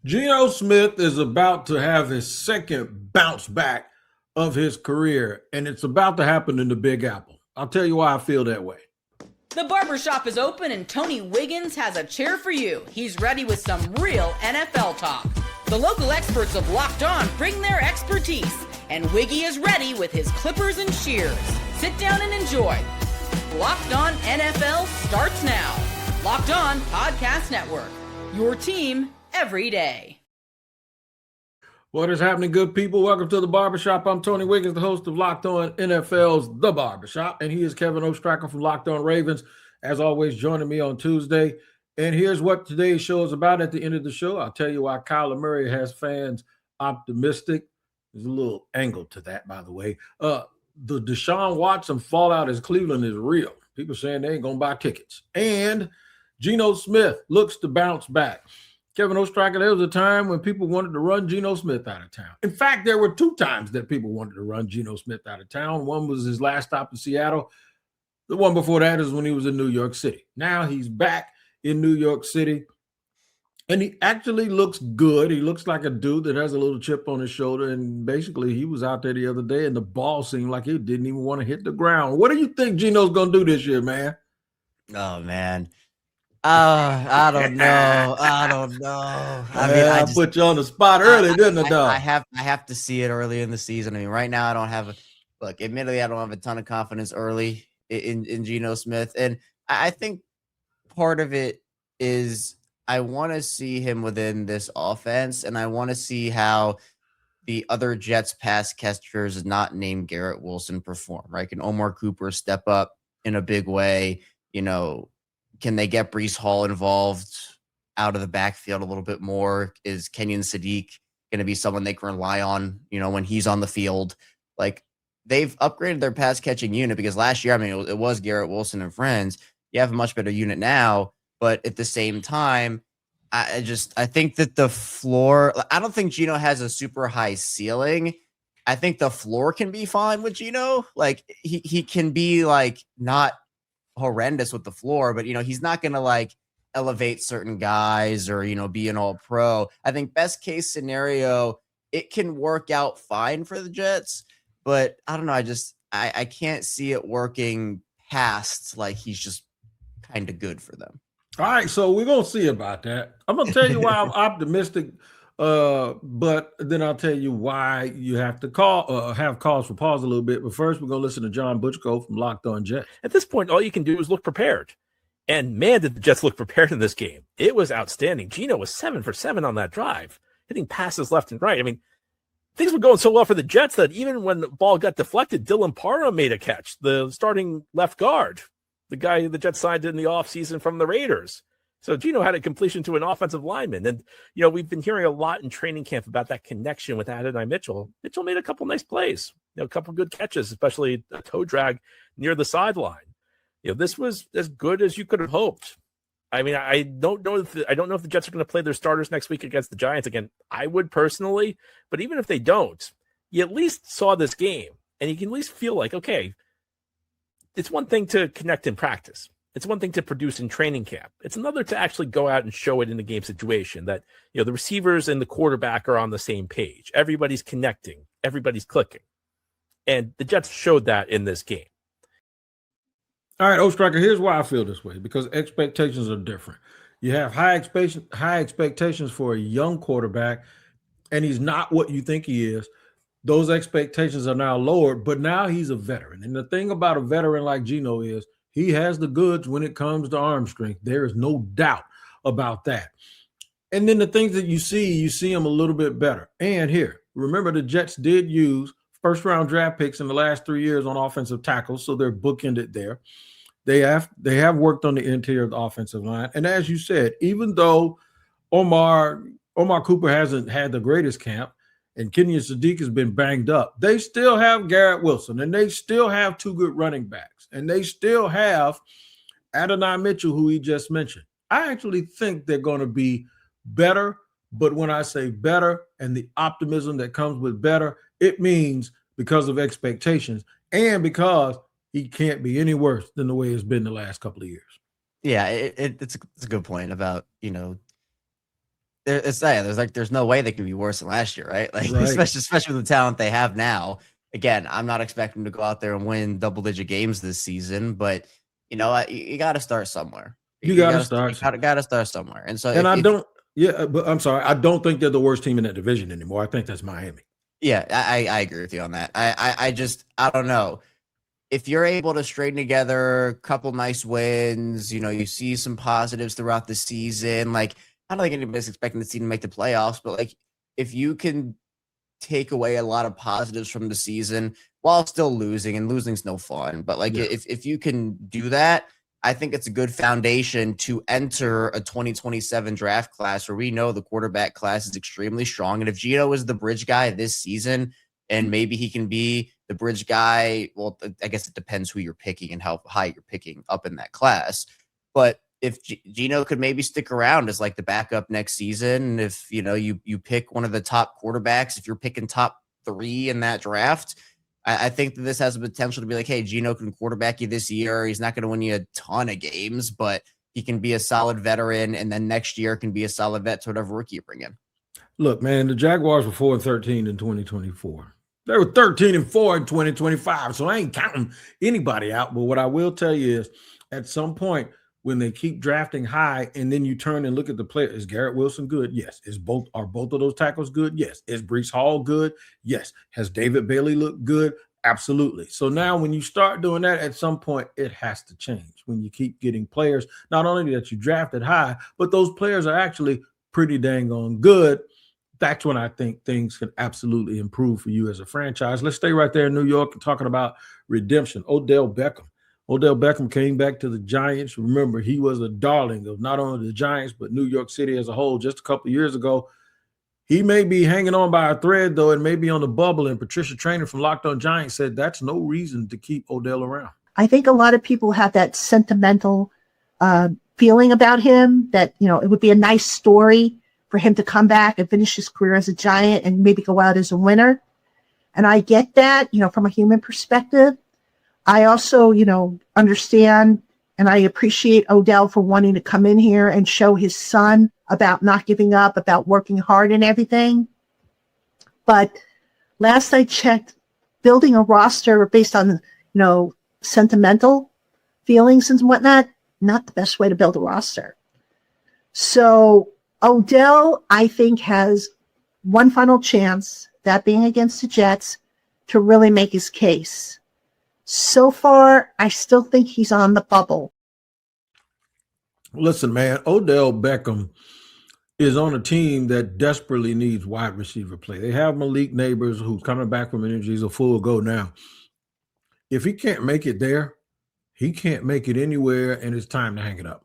Geno Smith is about to have his second bounce back of his career, and it's about to happen in the Big Apple. I'll tell you why I feel that way. The barbershop is open and Tony Wiggins has a chair for you. He's ready with some real NFL talk. The local experts of Locked On bring their expertise, and Wiggy is ready with his clippers and shears. Sit down and enjoy. Locked On NFL starts now. Locked On Podcast Network. Your team every day. What is happening, good people? Welcome to the Barbershop. I'm Tony Wiggins, the host of Locked On NFL's The Barbershop, and he is Kevin Oestreicher from Locked On Ravens, as always, joining me on Tuesday. And here's what today's show is about. At the end of the show, I'll tell you why Kyler Murray has fans optimistic. There's a little angle to that, by the way. The Deshaun Watson fallout in Cleveland is real. People saying they ain't going to buy tickets. And Geno Smith looks to bounce back. Kevin Oestreicher, there was a time when people wanted to run Geno Smith out of town. In fact, there were two times that people wanted to run Geno Smith out of town. One was his last stop in Seattle. The one before that is when he was in New York City. Now he's back in New York City, and he actually looks good. He looks like a dude that has a little chip on his shoulder, and basically he was out there the other day, and the ball seemed like it didn't even want to hit the ground. What do you think Geno's going to do this year, man? Oh, man. I don't know. I mean, I put you on the spot early, didn't I, dog? I have to see it early in the season. I mean, right now I don't have admittedly, I don't have a ton of confidence early in Geno Smith. And I think part of it is I want to see him within this offense, and I want to see how the other Jets pass catchers not named Garrett Wilson perform, right? Can Omar Cooper step up in a big way? You know, can they get Breece Hall involved out of the backfield a little bit more? Is Kenyon Sadiq going to be someone they can rely on, when he's on the field? Like, they've upgraded their pass catching unit, because last year, I mean, it was Garrett Wilson and friends. You have a much better unit now, but at the same time, I think that the floor, I don't think Geno has a super high ceiling. I think the floor can be fine with Geno. Like, he can be not horrendous with the floor, but he's not gonna elevate certain guys or be an all pro. I think best case scenario, it can work out fine for the Jets, but I don't know. I can't see it working past he's just kind of good for them. All right, so we're gonna see about that. I'm gonna tell you why I'm optimistic, but then I'll tell you why you have to have cause for pause a little bit. But first, we're gonna listen to John Butchko from Locked On Jets. At this point, all you can do is look prepared. And man, did the Jets look prepared in this game. It was outstanding. Geno was 7 for 7 on that drive, hitting passes left and right. I mean, things were going so well for the Jets that even when the ball got deflected, Dylan Parham made a catch, the starting left guard, the guy the Jets signed in the offseason from the Raiders. So Geno had a completion to an offensive lineman. And, we've been hearing a lot in training camp about that connection with Adonai Mitchell. Mitchell made a couple nice plays, a couple good catches, especially a toe drag near the sideline. This was as good as you could have hoped. I mean, I don't know if the Jets are going to play their starters next week against the Giants again. I would personally, but even if they don't, you at least saw this game, and you can at least feel like, okay, it's one thing to connect in practice. It's one thing to produce in training camp. It's another to actually go out and show it in the game situation that, the receivers and the quarterback are on the same page. Everybody's connecting. Everybody's clicking. And the Jets showed that in this game. All right, Oestreicher, here's why I feel this way, because expectations are different. You have high expectations for a young quarterback, and he's not what you think he is. Those expectations are now lowered, but now he's a veteran. And the thing about a veteran like Geno is he has the goods when it comes to arm strength. There is no doubt about that. And then the things that you see them a little bit better. And here, remember the Jets did use first-round draft picks in the last 3 years on offensive tackles, so they're bookended there. They have worked on the interior of the offensive line. And as you said, even though Omar Cooper hasn't had the greatest camp and Kenyon Sadiq has been banged up, they still have Garrett Wilson, and they still have two good running backs, and they still have Adonai Mitchell, who he just mentioned. I actually think they're going to be better, but when I say better and the optimism that comes with better, it means because of expectations and because he can't be any worse than the way it's been the last couple of years. Yeah, it's a good point about, there's no way they can be worse than last year, right? Like, Right. especially with the talent they have now. Again, I'm not expecting them to go out there and win double-digit games this season, but you know what? You got to start somewhere. You got to start. Got to start somewhere. And so, but I'm sorry, I don't think they're the worst team in that division anymore. I think that's Miami. Yeah, I agree with you on that. I don't know. If you're able to straighten together a couple nice wins, you know, you see some positives throughout the season. Like, I don't think anybody's expecting the team to make the playoffs, but like, if you can take away a lot of positives from the season while still losing, and losing's no fun, but like, if you can do that, I think it's a good foundation to enter a 2027 draft class where we know the quarterback class is extremely strong. And if Geno is the bridge guy this season, and maybe he can be the bridge guy, well, I guess it depends who you're picking and how high you're picking up in that class. But if Geno could maybe stick around as like the backup next season, if you know you pick one of the top quarterbacks, if you're picking top 3 in that draft, I think that this has the potential to be like, hey, Geno can quarterback you this year. He's not going to win you a ton of games, but he can be a solid veteran, and then next year can be a solid vet to whatever rookie you bring in. Look, man, the Jaguars were 4-13 in 2024. They were 13-4 in 2025, so I ain't counting anybody out. But what I will tell you is, at some point, when they keep drafting high, and then you turn and look at the player, is Garrett Wilson good? Yes. Are both of those tackles good? Yes. Is Breece Hall good? Yes. Has David Bailey looked good? Absolutely. So now when you start doing that, at some point, it has to change. When you keep getting players, not only that you drafted high, but those players are actually pretty dang on good. That's when I think things can absolutely improve for you as a franchise. Let's stay right there in New York and talking about redemption. Odell Beckham. Odell Beckham came back to the Giants. Remember, he was a darling of not only the Giants, but New York City as a whole just a couple of years ago. He may be hanging on by a thread, though, and maybe on the bubble. And Patricia Traynor from Locked On Giants said that's no reason to keep Odell around. I think a lot of people have that sentimental feeling about him, that, you know, it would be a nice story for him to come back and finish his career as a Giant and maybe go out as a winner. And I get that, you know, from a human perspective. I also, you know, understand and I appreciate Odell for wanting to come in here and show his son about not giving up, about working hard and everything. But last I checked, building a roster based on, you know, sentimental feelings and whatnot, not the best way to build a roster. So Odell, I think, has one final chance, that being against the Jets, to really make his case. So far, I still think he's on the bubble. Listen, man, Odell Beckham is on a team that desperately needs wide receiver play. They have Malik Neighbors, who's coming back from injury. He's a full go now. If he can't make it there, he can't make it anywhere, and it's time to hang it up.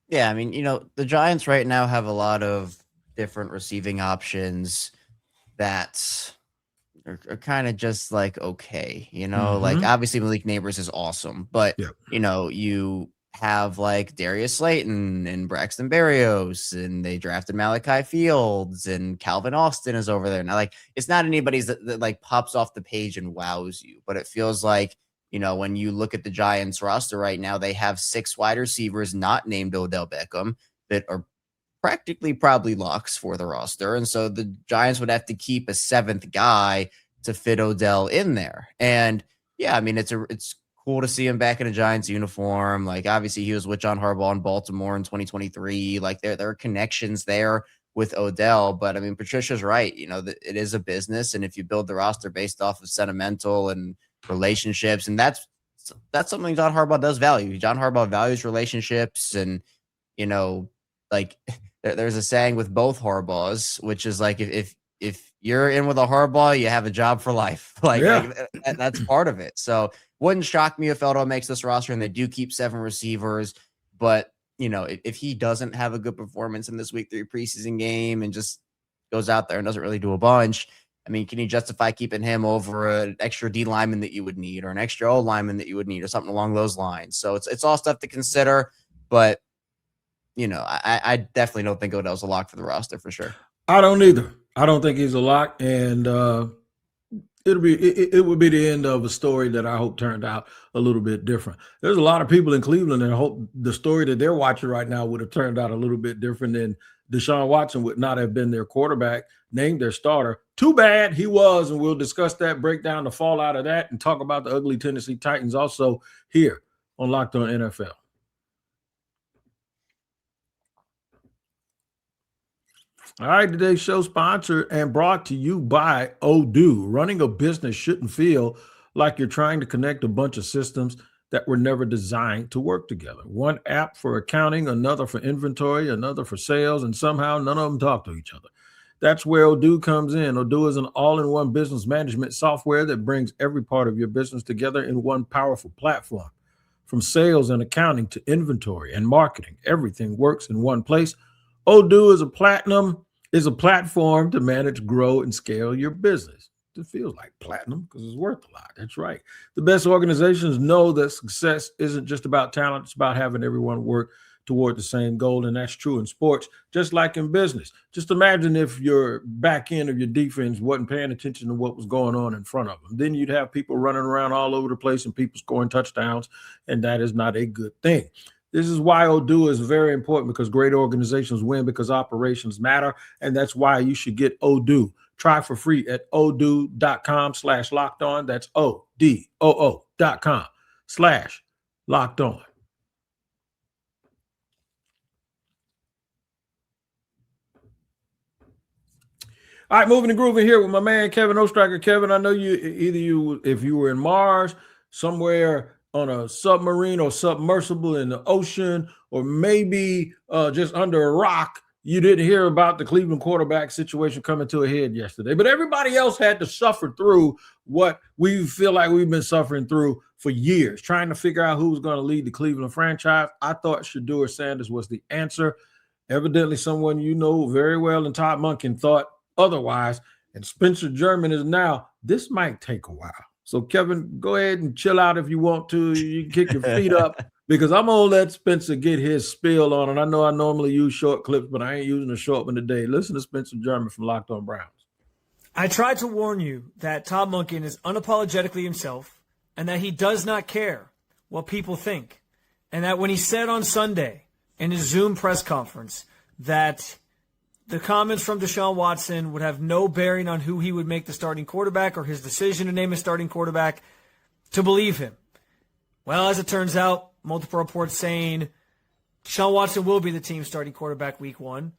Yeah, I mean, you know, the Giants right now have a lot of different receiving options that are kind of just like, okay, you know, like obviously Malik Neighbors is awesome, but you know, you have like Darius Slayton and Braxton Berrios, and they drafted Malachi Fields, and Calvin Austin is over there now. Like, it's not anybody's that like pops off the page and wows you, but it feels like, you know, when you look at the Giants roster right now, they have 6 wide receivers not named Odell Beckham that are practically probably locks for the roster. And so the Giants would have to keep a 7th guy to fit Odell in there. And yeah, I mean, it's cool to see him back in a Giants uniform. Like, obviously he was with John Harbaugh in Baltimore in 2023. Like, there are connections there with Odell, but I mean, Patricia's right. You know, it is a business. And if you build the roster based off of sentimental and relationships, and that's something John Harbaugh does value. John Harbaugh values relationships, and, you know, like there's a saying with both Harbaughs, which is like, if you're in with a Harbaugh, you have a job for life. Like that's part of it. So wouldn't shock me if Odell makes this roster and they do keep 7 receivers. But, you know, if he doesn't have a good performance in this week 3 preseason game and just goes out there and doesn't really do a bunch, I mean, can you justify keeping him over an extra D lineman that you would need, or an extra O lineman that you would need, or something along those lines? So it's all stuff to consider. But, you know, I definitely don't think Odell's a lock for the roster for sure. I don't either. I don't think he's a lock, and it would be the end of a story that I hope turned out a little bit different. There's a lot of people in Cleveland that hope the story that they're watching right now would have turned out a little bit different than Deshaun Watson would not have been their quarterback, named their starter. Too bad he was, and we'll discuss that, break down the fallout of that, and talk about the ugly Tennessee Titans also here on Locked On NFL. All right, today's show sponsored and brought to you by Odoo. Running a business shouldn't feel like you're trying to connect a bunch of systems that were never designed to work together. One app for accounting, another for inventory, another for sales, and somehow none of them talk to each other. That's where Odoo comes in. Odoo is an all-in-one business management software that brings every part of your business together in one powerful platform. From sales and accounting to inventory and marketing, everything works in one place. Odoo is a platform to manage, grow, and scale your business. It feels like platinum because it's worth a lot. That's right. The best organizations know that success isn't just about talent. It's about having everyone work toward the same goal. And that's true in sports, just like in business. Just imagine if your back end of your defense wasn't paying attention to what was going on in front of them. Then you'd have people running around all over the place and people scoring touchdowns. And that is not a good thing. This is why Odoo is very important, because great organizations win because operations matter. And that's why you should get Odoo. Try for free at odoo.com/lockedon. That's ODOO.com/lockedon. All right, moving and grooving here with my man Kevin Oestreicher. Kevin, I know if you were in Mars, somewhere on a submarine or submersible in the ocean, or maybe just under a rock, you didn't hear about the Cleveland quarterback situation coming to a head yesterday. But everybody else had to suffer through what we feel like we've been suffering through for years, trying to figure out who's going to lead the Cleveland franchise. I thought Shedeur Sanders was the answer. Evidently, someone you know very well and Todd Monken thought otherwise. And Spencer German is now, this might take a while. So, Kevin, go ahead and chill out if you want to. You can kick your feet up, because I'm going to let Spencer get his spiel on it. I know I normally use short clips, but I ain't using a short one today. Listen to Spencer German from Locked On Browns. I tried to warn you that Todd Monken is unapologetically himself and that he does not care what people think. And that when he said on Sunday in his Zoom press conference that the comments from Deshaun Watson would have no bearing on who he would make the starting quarterback or his decision to name a starting quarterback, to believe him. Well, as it turns out, multiple reports saying Deshaun Watson will be the team's starting quarterback week 1.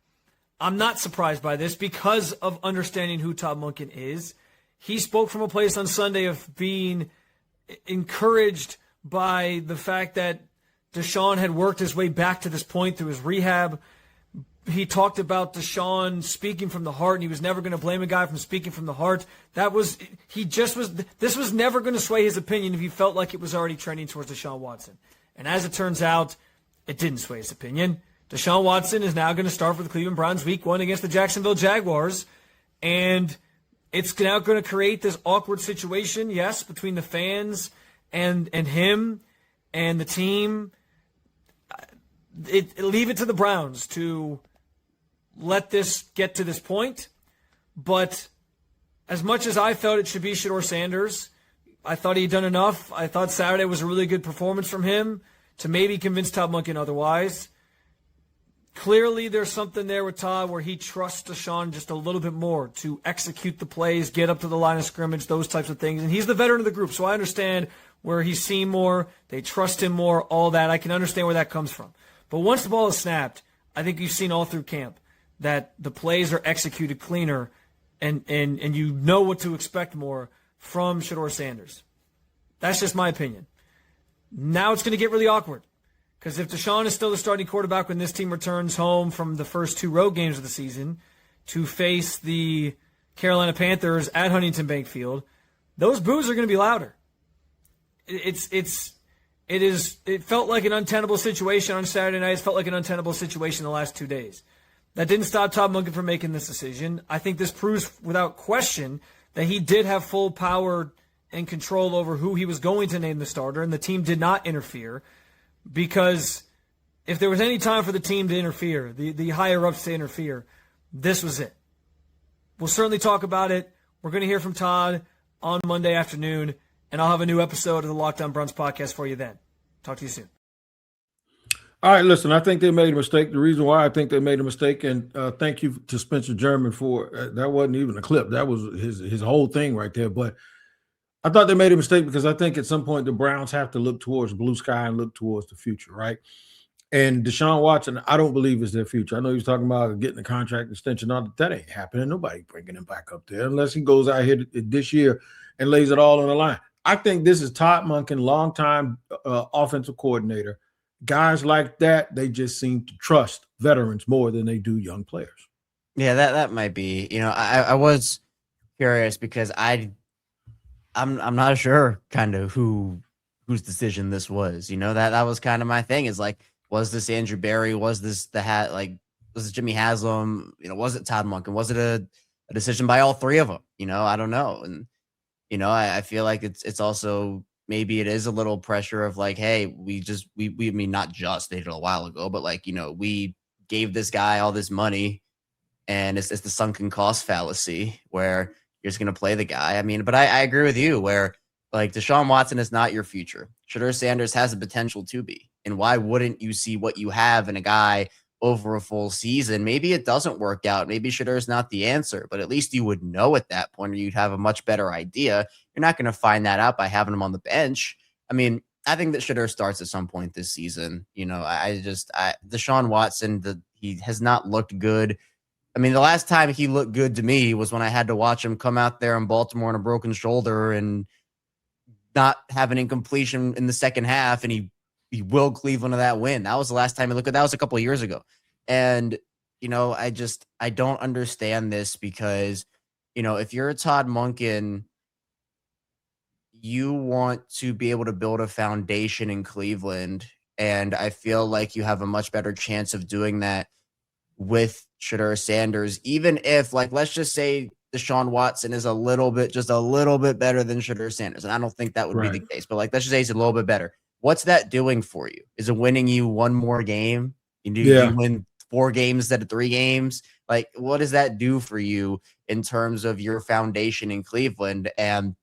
I'm not surprised by this because of understanding who Todd Monken is. He spoke from a place on Sunday of being encouraged by the fact that Deshaun had worked his way back to this point through his rehab. He talked about Deshaun speaking from the heart, and he was never going to blame a guy from speaking from the heart. This was never going to sway his opinion if he felt like it was already trending towards Deshaun Watson. And as it turns out, it didn't sway his opinion. Deshaun Watson is now going to start for the Cleveland Browns week 1 against the Jacksonville Jaguars. And it's now going to create this awkward situation, yes, between the fans and him and the team. Leave it to the Browns to let this get to this point. But as much as I felt it should be Shedeur Sanders, I thought he'd done enough. I thought Saturday was a really good performance from him to maybe convince Todd Monken otherwise. Clearly, there's something there with Todd where he trusts Deshaun just a little bit more to execute the plays, get up to the line of scrimmage, those types of things. And he's the veteran of the group, so I understand where he's seen more, they trust him more, all that. I can understand where that comes from. But once the ball is snapped, I think you've seen all through camp that the plays are executed cleaner and you know what to expect more from Shedeur Sanders. That's just my opinion. Now it's going to get really awkward, because if Deshaun is still the starting quarterback when this team returns home from the first 2 road games of the season to face the Carolina Panthers at Huntington Bank Field, those boos are going to be louder. It felt like an untenable situation on Saturday night. It felt like an untenable situation the last 2 days. That didn't stop Todd Monken from making this decision. I think this proves without question that he did have full power and control over who he was going to name the starter, and the team did not interfere, because if there was any time for the team to interfere, the higher-ups to interfere, this was it. We'll certainly talk about it. We're going to hear from Todd on Monday afternoon, and I'll have a new episode of the Locked On Browns podcast for you then. Talk to you soon. All right, listen, I think they made a mistake. The reason why I think they made a mistake, and thank you to Spencer German for that wasn't even a clip. That was his whole thing right there. But I thought they made a mistake because I think at some point the Browns have to look towards blue sky and look towards the future, right? And Deshaun Watson, I don't believe is their future. I know he's talking about getting a contract extension. That ain't happening. Nobody bringing him back up there unless he goes out here this year and lays it all on the line. I think this is Todd Monken, longtime offensive coordinator. Guys like that, they just seem to trust veterans more than they do young players. Yeah, that might be. I was curious because I'm not sure kind of whose decision this was. That was kind of my thing. Is like, was this Andrew Berry? Was this was it Jimmy Haslam? Was it Todd Monken? Was it a decision by all three of them? I don't know. And I feel like it's also. Maybe it is a little pressure of like, hey, we mean, not just, they did it a while ago, but like, we gave this guy all this money and it's the sunken cost fallacy where you're just going to play the guy. I mean, but I agree with you where like Deshaun Watson is not your future. Shedeur Sanders has the potential to be. And why wouldn't you see what you have in a guy over a full season? Maybe it doesn't work out. Maybe Shedeur is not the answer, but at least you would know at that point, or you'd have a much better idea. You're not going to find that out by having him on the bench. I mean, I think that Shedeur starts at some point this season. Deshaun Watson, he has not looked good. I mean, the last time he looked good to me was when I had to watch him come out there in Baltimore on a broken shoulder and not have an incompletion in the second half, and he willed Cleveland to that win. That was the last time he looked good. That was a couple of years ago. And, I don't understand this because, if you're a Todd Monken, you want to be able to build a foundation in Cleveland. And I feel like you have a much better chance of doing that with Shedeur Sanders, even if, like, let's just say Deshaun Watson is just a little bit better than Shedeur Sanders. And I don't think that would be the case, but like, let's just say he's a little bit better. What's that doing for you? Is it winning you one more game? You win 4 games instead of 3 games? Like, what does that do for you in terms of your foundation in Cleveland? And,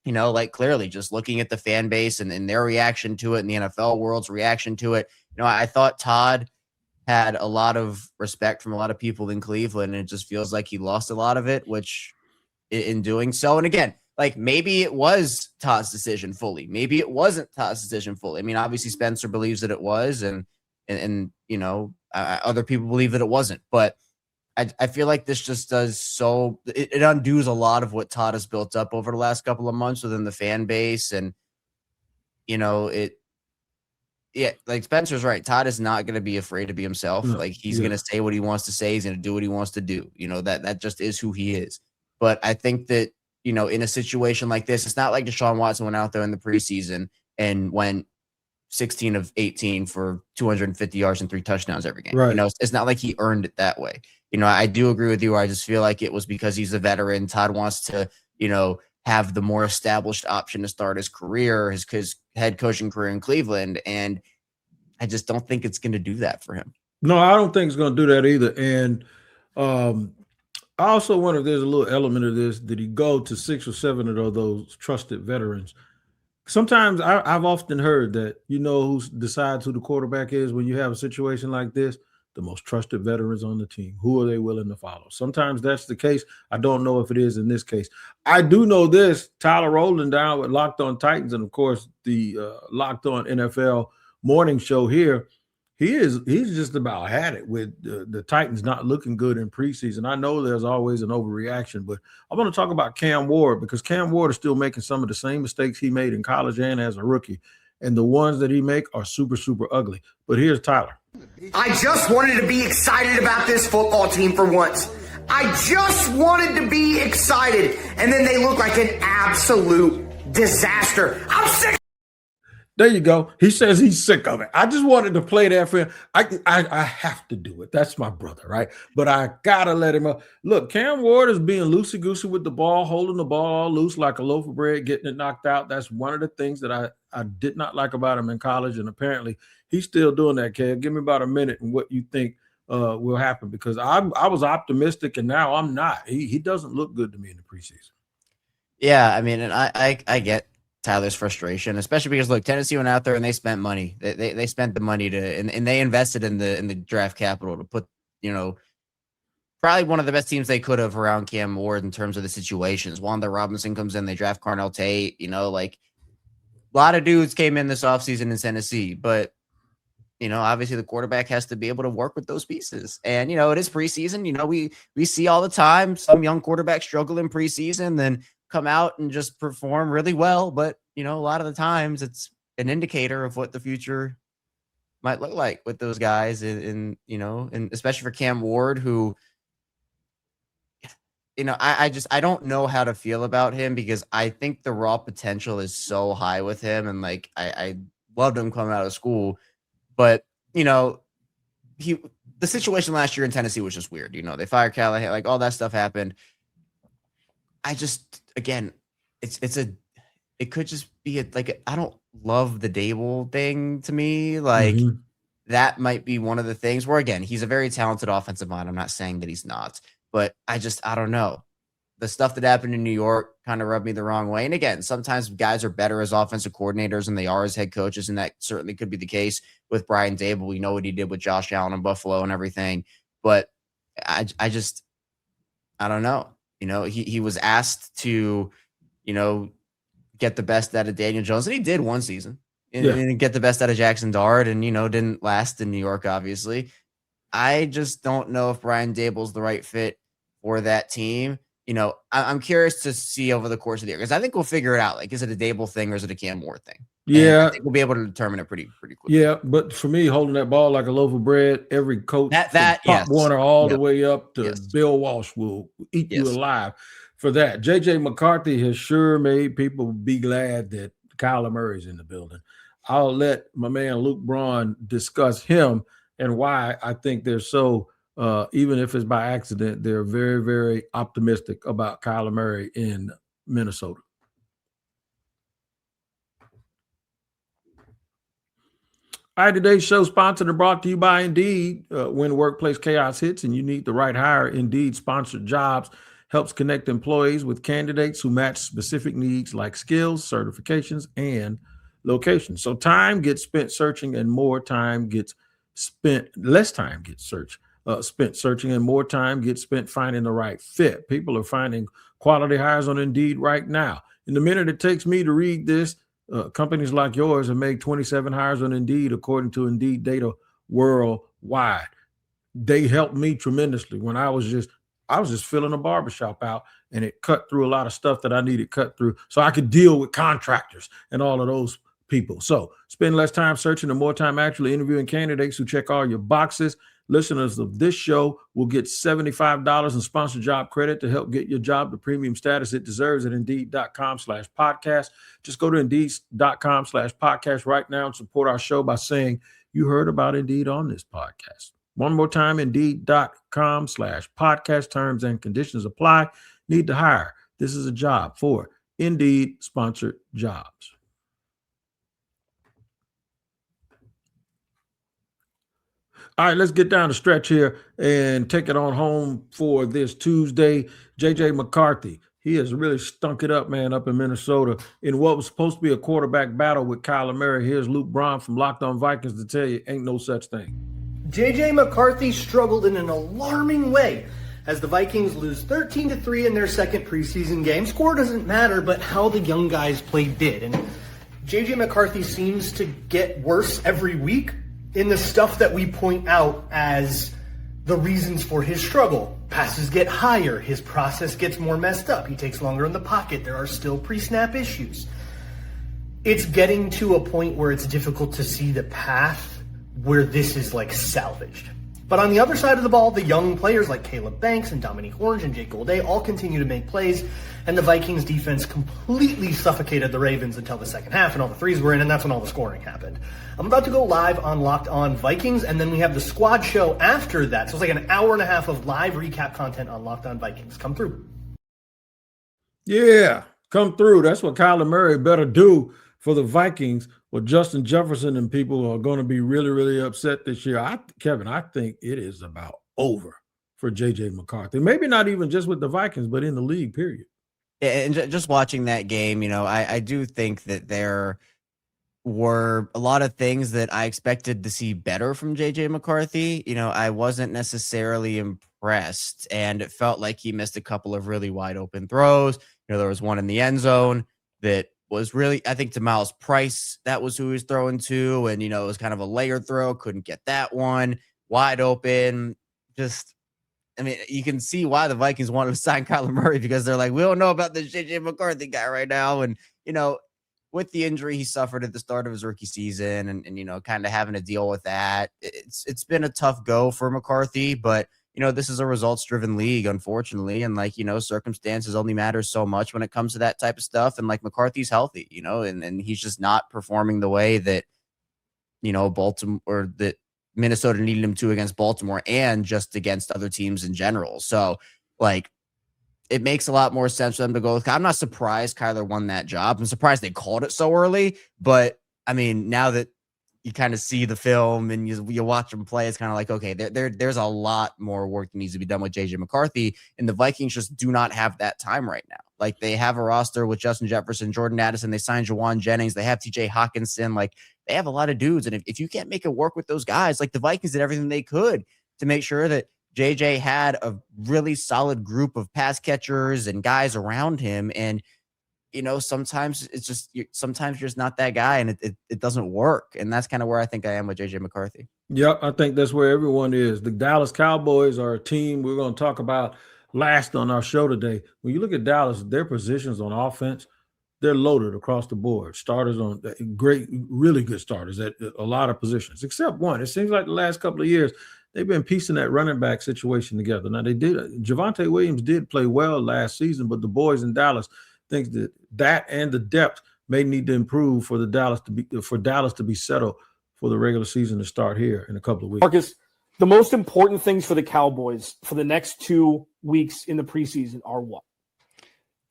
like clearly just looking at the fan base and their reaction to it and the NFL world's reaction to it, I thought Todd had a lot of respect from a lot of people in Cleveland, and it just feels like he lost a lot of it, which in doing so. And again, like maybe it was Todd's decision fully. Maybe it wasn't Todd's decision fully. I mean, obviously Spencer believes that it was, and other people believe that it wasn't. But I feel like this just does so it undoes a lot of what Todd has built up over the last couple of months within the fan base, and like Spencer's right. Todd is not going to be afraid to be himself. Like he's going to say what he wants to say. He's going to do what he wants to do. That just is who he is. But I think that in a situation like this, it's not like Deshaun Watson went out there in the preseason and went 16 of 18 for 250 yards and 3 touchdowns every game. Right. It's not like he earned it that way. I do agree with you. I just feel like it was because he's a veteran. Todd wants to, have the more established option to start his career, his head coaching career in Cleveland. And I just don't think it's going to do that for him. No, I don't think it's going to do that either. And I also wonder if there's a little element of this. Did he go to 6 or 7 of those trusted veterans? Sometimes I've often heard that, who decides who the quarterback is when you have a situation like this? The most trusted veterans on the team. Who are they willing to follow? Sometimes that's the case. I don't know if it is in this case. I do know this. Tyler Rowland down with Locked On Titans, and of course the Locked On NFL morning show here. He's just about had it with the Titans not looking good in preseason. I know there's always an overreaction, but I want to talk about Cam Ward because Cam Ward is still making some of the same mistakes he made in college and as a rookie. And the ones that he make are super, super ugly. But here's Tyler. I just wanted to be excited about this football team for once. I just wanted to be excited. And then they look like an absolute disaster. I'm sick. There you go. He says he's sick of it. I just wanted to play that for him. I have to do it. That's my brother, right? But I got to let him up. Look, Cam Ward is being loosey-goosey with the ball, holding the ball all loose like a loaf of bread, getting it knocked out. That's one of the things that I did not like about him in college, and apparently he's still doing that, Kev. Give me about a minute and what you think will happen, because I was optimistic, and now I'm not. He doesn't look good to me in the preseason. Yeah, I mean, and I get Tyler's frustration, especially because look, Tennessee went out there and they spent money. They spent the money and they invested in the draft capital to put, probably one of the best teams they could have around Cam Ward in terms of the situations. Wanda Robinson comes in, they draft Carnell Tate, like a lot of dudes came in this offseason in Tennessee, but obviously the quarterback has to be able to work with those pieces. And, it is preseason. We see all the time some young quarterbacks struggle in preseason, then come out and just perform really well. But, a lot of the times it's an indicator of what the future might look like with those guys. And especially for Cam Ward, who, I don't know how to feel about him because I think the raw potential is so high with him. And I loved him coming out of school. But, the situation last year in Tennessee was just weird. They fired Callahan, all that stuff happened. Again, it could just be I don't love the Dable thing to me. That might be one of the things where, again, he's a very talented offensive mind. I'm not saying that he's not, but I don't know. The stuff that happened in New York kind of rubbed me the wrong way. And again, sometimes guys are better as offensive coordinators than they are as head coaches. And that certainly could be the case with Brian Dable. We know what he did with Josh Allen in Buffalo and everything, but I don't know. He was asked to, get the best out of Daniel Jones, and he did one season and get the best out of Jackson Dart and, didn't last in New York, obviously. I just don't know if Brian Dable's the right fit for that team. I'm curious to see over the course of the year because I think we'll figure it out. Is it a Dable thing or is it a Cam Ward thing? Yeah, and I think we'll be able to determine it pretty quickly. Yeah, but for me, holding that ball like a loaf of bread, every coach, that Pop Warner all the way up to Yes. Bill Walsh will eat you alive for that. JJ McCarthy has sure made people be glad that Kyler Murray's in the building. I'll let my man Luke Braun discuss him and why I think they're so. Even if it's by accident, they're very, very optimistic about Kyler Murray in Minnesota. All right, today's show sponsored and brought to you by Indeed. When workplace chaos hits and you need the right hire, Indeed sponsored jobs helps connect employees with candidates who match specific needs like skills, certifications, and locations. So time gets spent searching and more time gets spent, less time gets spent searching and more time gets spent finding the right fit. People are finding quality hires on Indeed right now. In the minute it takes me to read this, companies like yours have made 27 hires on Indeed, according to Indeed data worldwide. They helped me tremendously when I was just filling a barbershop out, and it cut through a lot of stuff that I needed cut through so I could deal with contractors and all of those people. So spend less time searching and more time actually interviewing candidates who check all your boxes. Listeners of this show will get $75 in sponsored job credit to help get your job the premium status it deserves at Indeed.com/podcast. Just go to Indeed.com/podcast right now and support our show by saying you heard about Indeed on this podcast. One more time, Indeed.com/podcast. Terms and conditions apply. Need to hire. This is a job for Indeed sponsored jobs. All right, let's get down the stretch here and take it on home for this Tuesday. JJ McCarthy, he has really stunk it up, man, up in Minnesota in what was supposed to be a quarterback battle with Kyler Murray. Here's Luke Braun from Locked On Vikings to tell you ain't no such thing. JJ McCarthy struggled in an alarming way as the Vikings lose 13-3 in their second preseason game. Score doesn't matter, but how the young guys played did. And JJ McCarthy seems to get worse every week in the stuff that we point out as the reasons for his struggle. Passes get higher, his process gets more messed up, he takes longer in the pocket, there are still pre-snap issues. It's getting to a point where it's difficult to see the path where this is salvaged. But on the other side of the ball, the young players like Caleb Banks and Dominique Orange and Jake Golday all continue to make plays, and the Vikings defense completely suffocated the Ravens until the second half, and all the threes were in, and that's when all the scoring happened. I'm about to go live on Locked On Vikings, and then we have the squad show after that. So it's an hour and a half of live recap content on Locked On Vikings. Come through. Yeah, come through. That's what Kyler Murray better do for the Vikings. Well, Justin Jefferson and people are going to be really, really upset this year. Kevin, I think it is about over for J.J. McCarthy. Maybe not even just with the Vikings, but in the league, period. And just watching that game, I do think that there were a lot of things that I expected to see better from JJ McCarthy. I wasn't necessarily impressed, and it felt like he missed a couple of really wide open throws. There was one in the end zone that was really, I think, to Miles Price. That was who he was throwing to. And, it was kind of a layered throw. Couldn't get that one wide open. You can see why the Vikings wanted to sign Kyler Murray, because they're like, we don't know about this JJ McCarthy guy right now. And, with the injury he suffered at the start of his rookie season and kind of having to deal with that, it's been a tough go for McCarthy, but this is a results-driven league, unfortunately, and circumstances only matter so much when it comes to that type of stuff. And McCarthy's healthy, and he's just not performing the way that Baltimore, or that Minnesota needed him to against Baltimore, and just against other teams in general. So it makes a lot more sense for them to go with. I'm not surprised Kyler won that job. I'm surprised they called it so early, but now that you kind of see the film and you watch him play, it's kind of like, okay, there's a lot more work that needs to be done with JJ McCarthy, and the Vikings just do not have that time right now. They have a roster with Justin Jefferson, Jordan Addison, they signed Jawan Jennings, they have TJ Hawkinson, they have a lot of dudes, and if you can't make it work with those guys, the Vikings did everything they could to make sure that JJ had a really solid group of pass catchers and guys around him, and sometimes sometimes you're just not that guy, and it doesn't work. And that's kind of where I think I am with JJ McCarthy. Yep, I think that's where everyone is. The Dallas Cowboys are a team we're going to talk about last on our show today. When you look at Dallas, their positions on offense, they're loaded across the board. Starters on great, really good starters at a lot of positions, except one. It seems like the last couple of years they've been piecing that running back situation together. Now, Javonte Williams did play well last season, but the boys in Dallas think that and the depth may need to improve for Dallas to be settled for the regular season to start here in a couple of weeks. Marcus, the most important things for the Cowboys for the next 2 weeks in the preseason are what?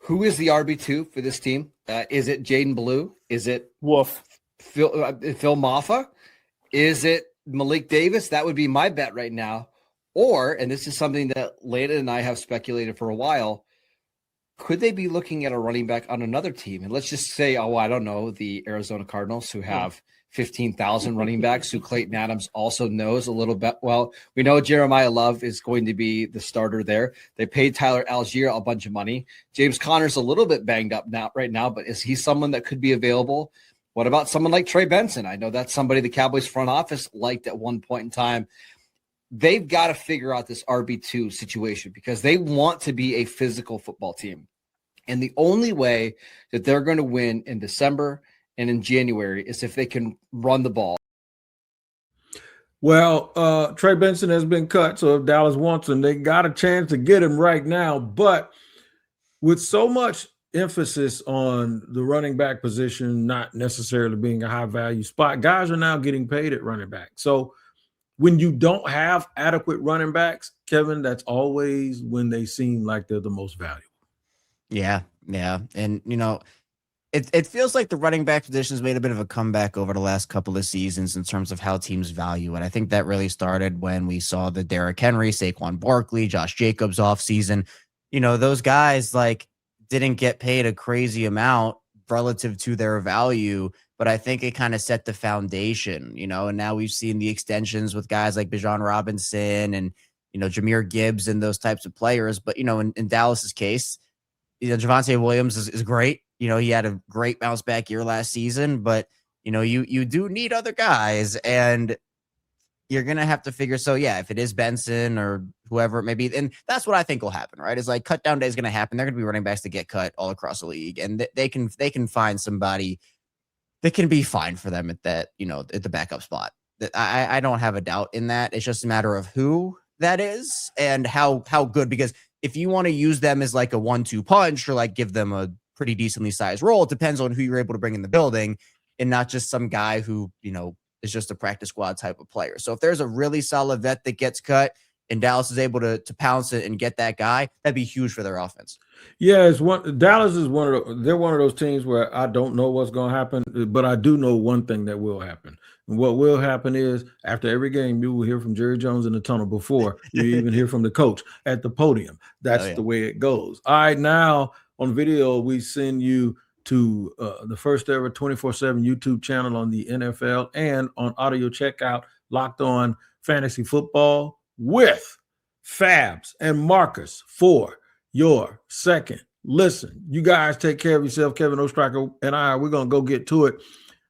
Who is the RB2 for this team? Is it Jayden Blue? Is it Phil Mafah? Is it Malik Davis? That would be my bet right now. Or, and this is something that Leda and I have speculated for a while, could they be looking at a running back on another team? And let's just say, I don't know, the Arizona Cardinals, who have 15,000 running backs, who Clayton Adams also knows a little bit. Well, we know Jeremiah Love is going to be the starter there. They paid Tyler Algier a bunch of money. James Conner's a little bit banged up right now, but is he someone that could be available? What about someone like Trey Benson? I know that's somebody the Cowboys front office liked at one point in time. They've got to figure out this RB2 situation, because they want to be a physical football team. And the only way that they're going to win in December and in January is if they can run the ball. Well, Trey Benson has been cut, so if Dallas wants him, they got a chance to get him right now. But with so much emphasis on the running back position not necessarily being a high-value spot, guys are now getting paid at running back. So when you don't have adequate running backs, Kevin, that's always when they seem like they're the most valuable. Yeah. And, it feels like the running back position has made a bit of a comeback over the last couple of seasons in terms of how teams value it. I think that really started when we saw the Derrick Henry, Saquon Barkley, Josh Jacobs offseason. Those guys didn't get paid a crazy amount relative to their value, but I think it kind of set the foundation, and now we've seen the extensions with guys like Bijan Robinson and, Jahmyr Gibbs and those types of players. But, in Dallas's case, Javonte Williams is great. He had a great bounce back year last season, but you do need other guys, and you're going to have to figure. So yeah, if it is Benson or whoever it may be, and that's what I think will happen, right? It's cut down day is going to happen. They're going to be running backs that get cut all across the league, and they can find somebody that can be fine for them at that, at the backup spot. I don't have a doubt in that. It's just a matter of who that is and how good, because if you want to use them as a 1-2 punch or give them a pretty decently sized role, it depends on who you're able to bring in the building and not just some guy who, is just a practice squad type of player. So if there's a really solid vet that gets cut and Dallas is able to pounce it and get that guy, that'd be huge for their offense. Yeah, Dallas is they're one of those teams where I don't know what's going to happen, but I do know one thing that will happen. And what will happen is after every game, you will hear from Jerry Jones in the tunnel before you even hear from the coach at the podium. That's the way it goes. All right, now On video, we send you to the first ever 24/7 YouTube channel on the NFL, and on audio, check out Locked On Fantasy Football with Fabs and Marcus for your second listen. You guys take care of yourself. Kevin Oestreicher and I, we're going to go get to it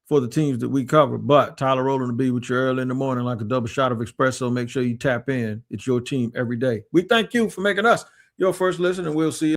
for the teams that we cover. But Tyler Rowland will be with you early in the morning like a double shot of espresso. Make sure you tap in. It's your team every day. We thank you for making us your first listen, and we'll see you.